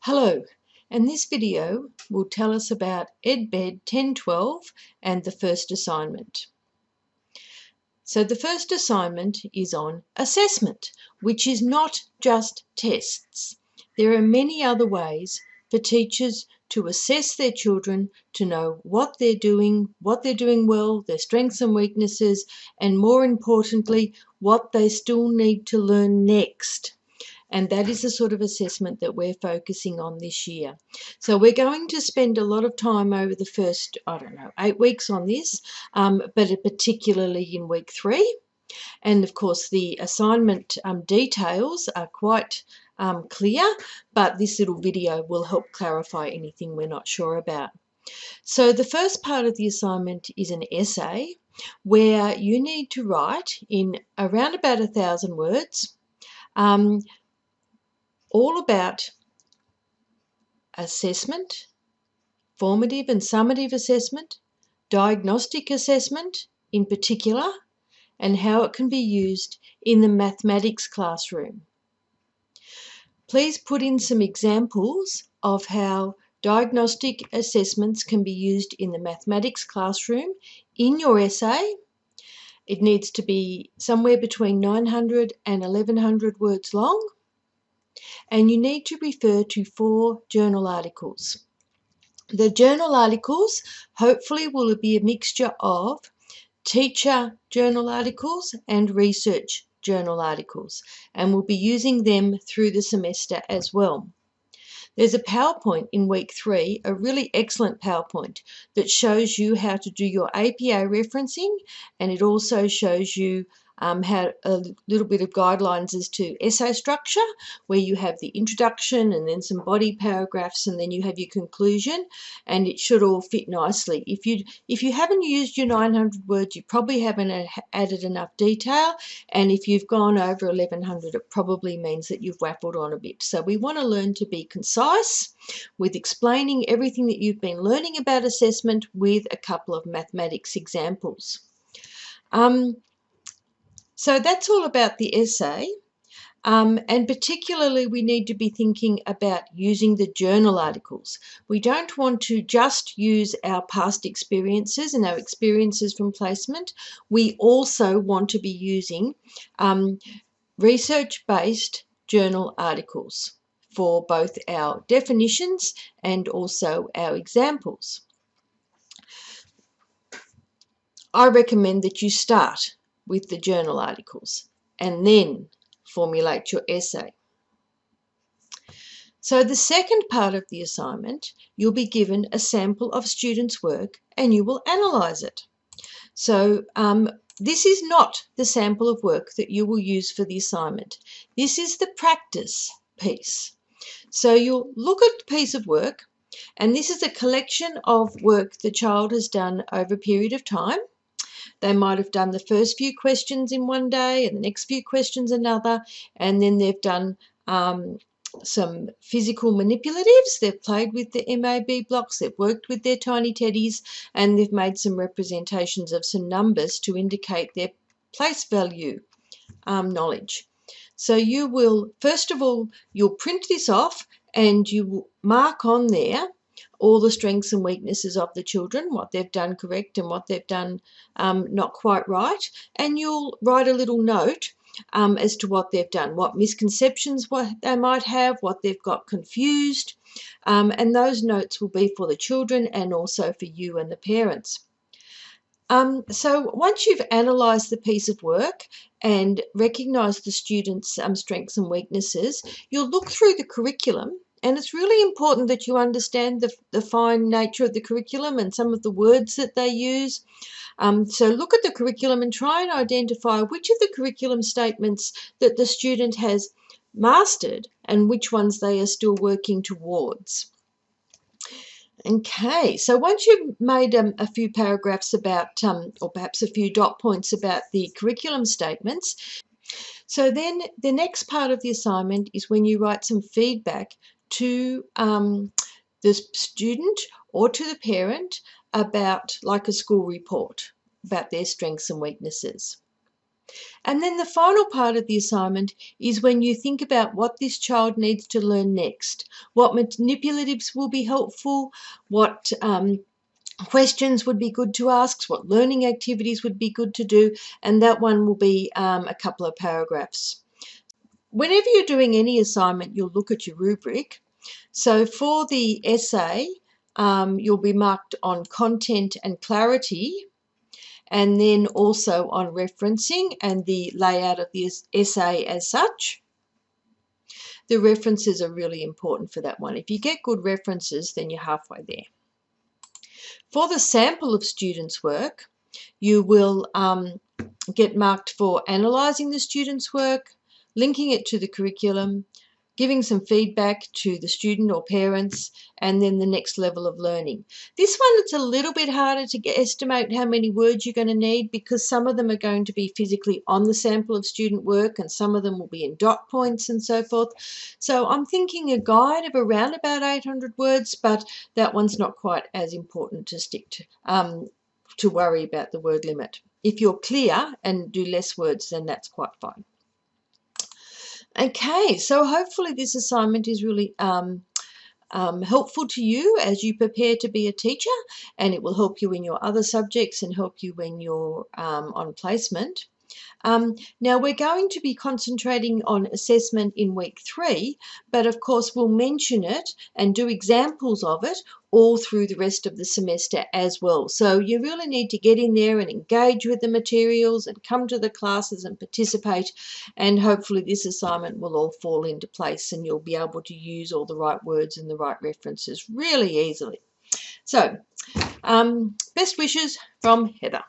Hello, and this video will tell us about EDBED 1012 and the first assignment. So the first assignment is on assessment, which is not just tests. There are many other ways for teachers to assess their children, to know what they're doing well, their strengths and weaknesses, and more importantly, what they still need to learn next. And that is the sort of assessment that we're focusing on this year. So we're going to spend a lot of time over the first, 8 weeks on this, but particularly in week 3. And of course, the assignment details are quite clear, but this little video will help clarify anything we're not sure about. So the first part of the assignment is an essay where you need to write in around about 1,000 words, all about assessment, formative and summative assessment, diagnostic assessment in particular, and how it can be used in the mathematics classroom. Please put in some examples of how diagnostic assessments can be used in the mathematics classroom in your essay. It needs to be somewhere between 900 and 1,100 words long. And you need to refer to 4 journal articles. The journal articles hopefully will be a mixture of teacher journal articles and research journal articles, and we'll be using them through the semester as well. There's a PowerPoint in week 3, a really excellent PowerPoint that shows you how to do your APA referencing, and it also shows you how a little bit of guidelines as to essay structure, where you have the introduction and then some body paragraphs and then you have your conclusion, and it should all fit nicely. If you haven't used your 900 words, you probably haven't added enough detail, and if you've gone over 1,100, it probably means that you've waffled on a bit. So we want to learn to be concise with explaining everything that you've been learning about assessment with a couple of mathematics examples. So that's all about the essay, and particularly we need to be thinking about using the journal articles. We don't want to just use our past experiences and our experiences from placement. We also want to be using research-based journal articles for both our definitions and also our examples. I recommend that you start with the journal articles and then formulate your essay. So the second part of the assignment, you'll be given a sample of students' work and you will analyse it. So this is not the sample of work that you will use for the assignment. This is the practice piece. So you'll look at the piece of work, and this is a collection of work the child has done over a period of time. They might have done the first few questions in one day and the next few questions another, and then they've done some physical manipulatives. They've played with the MAB blocks, they've worked with their tiny teddies, and they've made some representations of some numbers to indicate their place value knowledge. So you will, first of all, you'll print this off and you will mark on there all the strengths and weaknesses of the children, what they've done correct and what they've done not quite right, and you'll write a little note as to what they've done, what misconceptions they might have, what they've got confused, and those notes will be for the children and also for you and the parents. So once you've analysed the piece of work and recognised the students' strengths and weaknesses, you'll look through the curriculum. And it's really important that you understand the fine nature of the curriculum and some of the words that they use. So look at the curriculum and try and identify which of the curriculum statements that the student has mastered and which ones they are still working towards. Okay, so once you've made a few paragraphs about, or perhaps a few dot points about the curriculum statements, so then the next part of the assignment is when you write some feedback to the student or to the parent about, like a school report, about their strengths and weaknesses. And then the final part of the assignment is when you think about what this child needs to learn next, what manipulatives will be helpful, what questions would be good to ask, what learning activities would be good to do, and that one will be a couple of paragraphs. Whenever you're doing any assignment, you'll look at your rubric. So for the essay, you'll be marked on content and clarity, and then also on referencing and the layout of the essay as such. The references are really important for that one. If you get good references, then you're halfway there. For the sample of students' work, you will get marked for analysing the students' work, linking it to the curriculum, giving some feedback to the student or parents, and then the next level of learning. This one, it's a little bit harder to estimate how many words you're going to need, because some of them are going to be physically on the sample of student work and some of them will be in dot points and so forth. So I'm thinking a guide of around about 800 words, but that one's not quite as important to stick to worry about the word limit. If you're clear and do less words, then that's quite fine. Okay, so hopefully this assignment is really helpful to you as you prepare to be a teacher, and it will help you in your other subjects and help you when you're on placement. Now we're going to be concentrating on assessment in week 3, but of course we'll mention it and do examples of it all through the rest of the semester as well. So you really need to get in there and engage with the materials and come to the classes and participate, and hopefully this assignment will all fall into place and you'll be able to use all the right words and the right references really easily. So best wishes from Heather.